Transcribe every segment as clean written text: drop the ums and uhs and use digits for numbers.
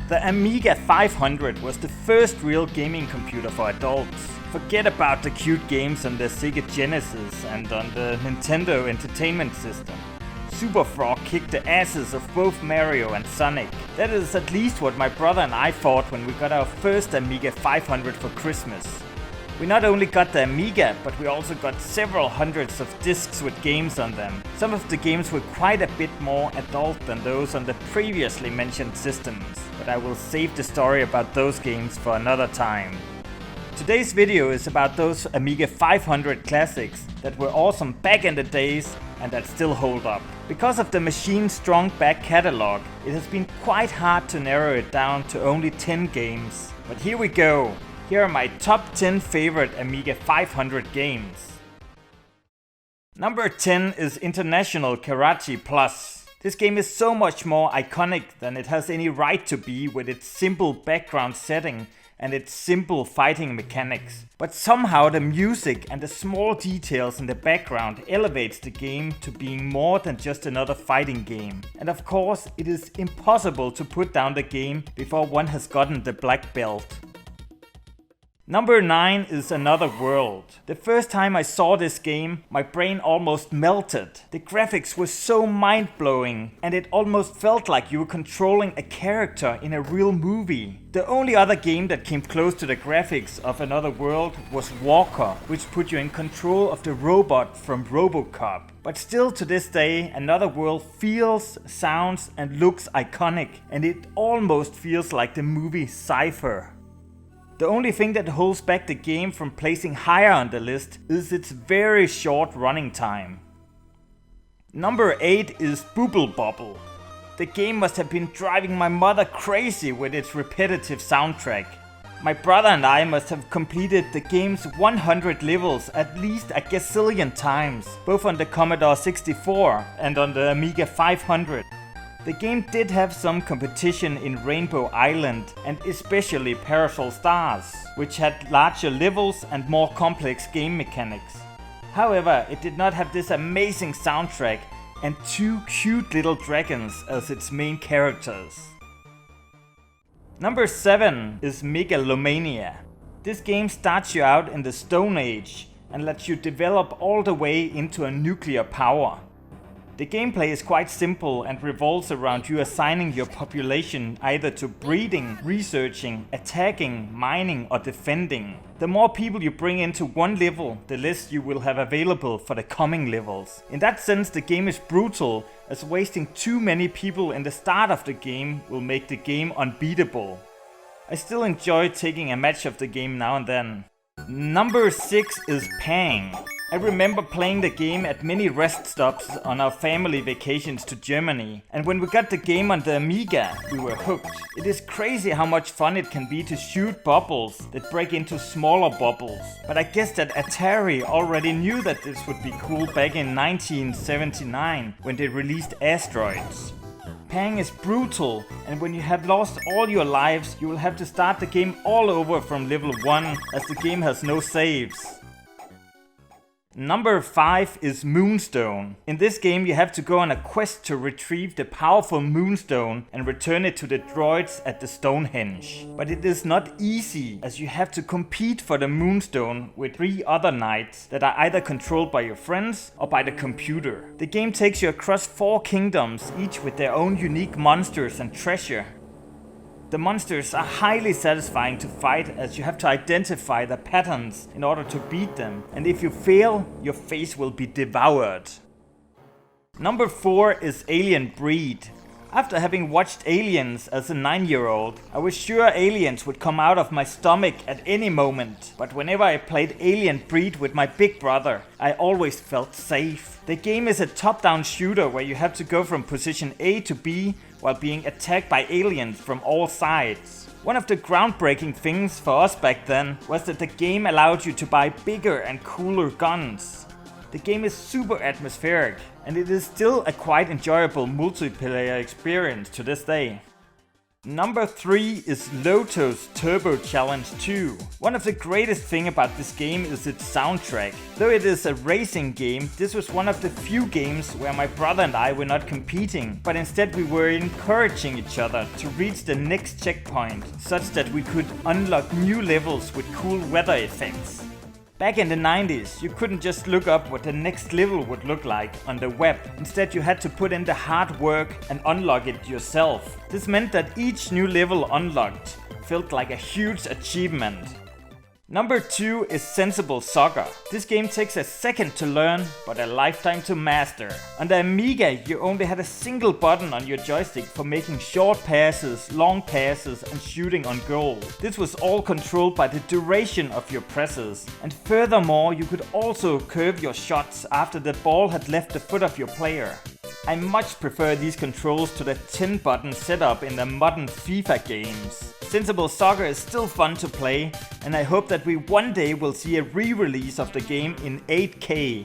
The Amiga 500 was the first real gaming computer for adults. Forget about the cute games on the Sega Genesis and on the Nintendo Entertainment System. Super Frog kicked the asses of both Mario and Sonic. That is at least what my brother and I thought when we got our first Amiga 500 for Christmas. We not only got the Amiga, but we also got several hundreds of discs with games on them. Some of the games were quite a bit more adult than those on the previously mentioned systems, but I will save the story about those games for another time. Today's video is about those Amiga 500 classics that were awesome back in the days and that still hold up. Because of the machine's strong back catalog, it has been quite hard to narrow it down to only 10 games. But here we go. Here are my top 10 favorite Amiga 500 games. Number 10 is International Karate Plus. This game is so much more iconic than it has any right to be with its simple background setting and its simple fighting mechanics. But somehow the music and the small details in the background elevates the game to being more than just another fighting game. And of course, it is impossible to put down the game before one has gotten the black belt. Number 9 is Another World. The first time I saw this game, my brain almost melted. The graphics were so mind-blowing, and it almost felt like you were controlling a character in a real movie. The only other game that came close to the graphics of Another World was Walker, which put you in control of the robot from RoboCop. But still to this day, Another World feels, sounds and looks iconic, and it almost feels like the movie Cypher. The only thing that holds back the game from placing higher on the list is its very short running time. Number 8 is Bobble. The game must have been driving my mother crazy with its repetitive soundtrack. My brother and I must have completed the game's 100 levels at least a gazillion times, both on the Commodore 64 and on the Amiga 500. The game did have some competition in Rainbow Island and especially Parasol Stars, which had larger levels and more complex game mechanics. However, it did not have this amazing soundtrack and two cute little dragons as its main characters. Number 7 is Megalomania. This game starts you out in the Stone Age and lets you develop all the way into a nuclear power. The gameplay is quite simple and revolves around you assigning your population either to breeding, researching, attacking, mining or defending. The more people you bring into one level, the less you will have available for the coming levels. In that sense, the game is brutal, as wasting too many people in the start of the game will make the game unbeatable. I still enjoy taking a match of the game now and then. Number 6 is Pang. I remember playing the game at many rest stops on our family vacations to Germany, and when we got the game on the Amiga, we were hooked. It is crazy how much fun it can be to shoot bubbles that break into smaller bubbles. But I guess that Atari already knew that this would be cool back in 1979 when they released Asteroids. Pang is brutal, and when you have lost all your lives, you will have to start the game all over from level 1, as the game has no saves. Number 5 is Moonstone. In this game you have to go on a quest to retrieve the powerful Moonstone and return it to the droids at the Stonehenge. But it is not easy, as you have to compete for the Moonstone with 3 other knights that are either controlled by your friends or by the computer. The game takes you across 4 kingdoms, each with their own unique monsters and treasure. The monsters are highly satisfying to fight, as you have to identify the patterns in order to beat them, and if you fail, your face will be devoured. Number 4 is Alien Breed. After having watched Aliens as a 9-year-old, I was sure aliens would come out of my stomach at any moment, but whenever I played Alien Breed with my big brother, I always felt safe. The game is a top-down shooter where you have to go from position A to B while being attacked by aliens from all sides. One of the groundbreaking things for us back then was that the game allowed you to buy bigger and cooler guns. The game is super atmospheric, and it is still a quite enjoyable multiplayer experience to this day. Number 3 is Lotus Turbo Challenge 2. One of the greatest things about this game is its soundtrack. Though it is a racing game, this was one of the few games where my brother and I were not competing, but instead we were encouraging each other to reach the next checkpoint, such that we could unlock new levels with cool weather effects. Back in the 90s, you couldn't just look up what the next level would look like on the web. Instead, you had to put in the hard work and unlock it yourself. This meant that each new level unlocked felt like a huge achievement. Number 2 is Sensible Soccer. This game takes a second to learn, but a lifetime to master. On the Amiga, you only had a single button on your joystick for making short passes, long passes, and shooting on goal. This was all controlled by the duration of your presses. And furthermore, you could also curve your shots after the ball had left the foot of your player. I much prefer these controls to the 10-button setup in the modern FIFA games. Sensible Soccer is still fun to play, and I hope that we one day will see a re-release of the game in 8K.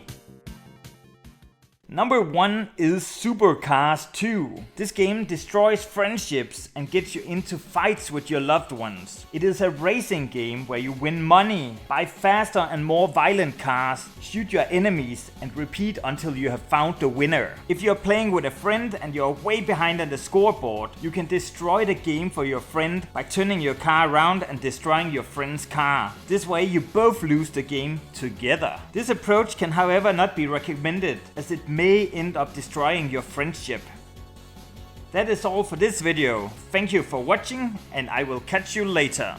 Number 1 is Supercast II. This game destroys friendships and gets you into fights with your loved ones. It is a racing game where you win money, buy faster and more violent cars, shoot your enemies, and repeat until you have found the winner. If you're playing with a friend and you're way behind on the scoreboard, you can destroy the game for your friend by turning your car around and destroying your friend's car. This way you both lose the game together. This approach can however not be recommended, as it may end up destroying your friendship. That is all for this video. Thank you for watching, and I will catch you later.